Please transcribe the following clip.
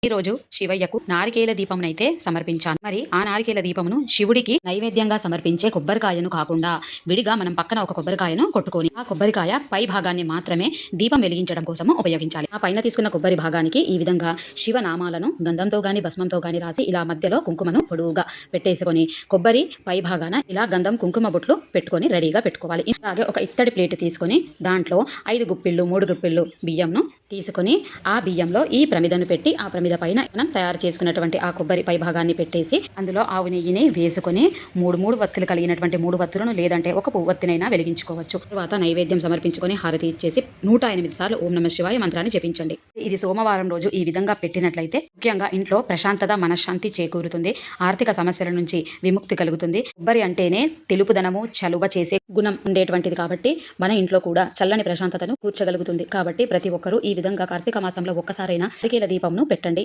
ఈ రోజు శివయ్యకు నారికేల దీపంనైతే సమర్పించాను. మరి ఆ నారికేల దీపమును శివుడికి నైవేద్యంగా సమర్పించే కొబ్బరికాయను కాకుండా విడిగా మనం పక్కన ఒక కొబ్బరికాయను కొట్టుకొని ఆ కొబ్బరికాయ పై భాగాన్ని మాత్రమే దీపం వెలిగించడం కోసము ఉపయోగించాలి. ఆ పైన తీసుకున్న కొబ్బరి భాగానికి ఈ విధంగా శివనామాలను గంధంతో గాని భస్మంతో గాని రాసి ఇలా మధ్యలో కుంకుమను పొడువుగా పెట్టేసుకొని కొబ్బరి పై భాగాన ఇలా గంధం కుంకుమ బొట్లు పెట్టుకొని రెడీగా పెట్టుకోవాలి. అలాగే ఒక ఇత్తడి ప్లేట్ తీసుకొని దాంట్లో 5 గుప్పిళ్ళు 3 గుప్పిళ్ళు బియ్యంను తీసుకొని ఆ బియ్యంలో ఈ ప్రమిదను పెట్టి ఆ ప్రమిద పైన మనం తయారు చేసుకున్నటువంటి ఆ కొబ్బరి పై భాగాన్ని పెట్టేసి అందులో ఆవు నెయ్యిని వేసుకొని మూడు వత్తులు కలిగినటువంటి 3 వత్తులను లేదంటే ఒక పువ్వొత్తినైనా వెలిగించుకోవచ్చు. తర్వాత నైవేద్యం సమర్పించుకొని హారతి ఇచ్చేసి 108 సార్లు ఓం నమః శివాయ మంత్రాన్ని జపించండి. ఇది సోమవారం రోజు ఈ విధంగా పెట్టినట్లయితే ముఖ్యంగా ఇంట్లో ప్రశాంతత మనశ్శాంతి చేకూరుతుంది. ఆర్థిక సమస్యల నుంచి విముక్తి కలుగుతుంది. కొబ్బరి అంటేనే తెలుపుదనము చలువ చేసే గుణం ఉండేటువంటిది కాబట్టి మన ఇంట్లో కూడా చల్లని ప్రశాంతతను కూర్చగలుగుతుంది. కాబట్టి ప్రతి ఒక్కరూ ఈ విధంగా కార్తీక మాసంలో ఒక్కసారైనా నారికేల దీపంను పెట్టండి.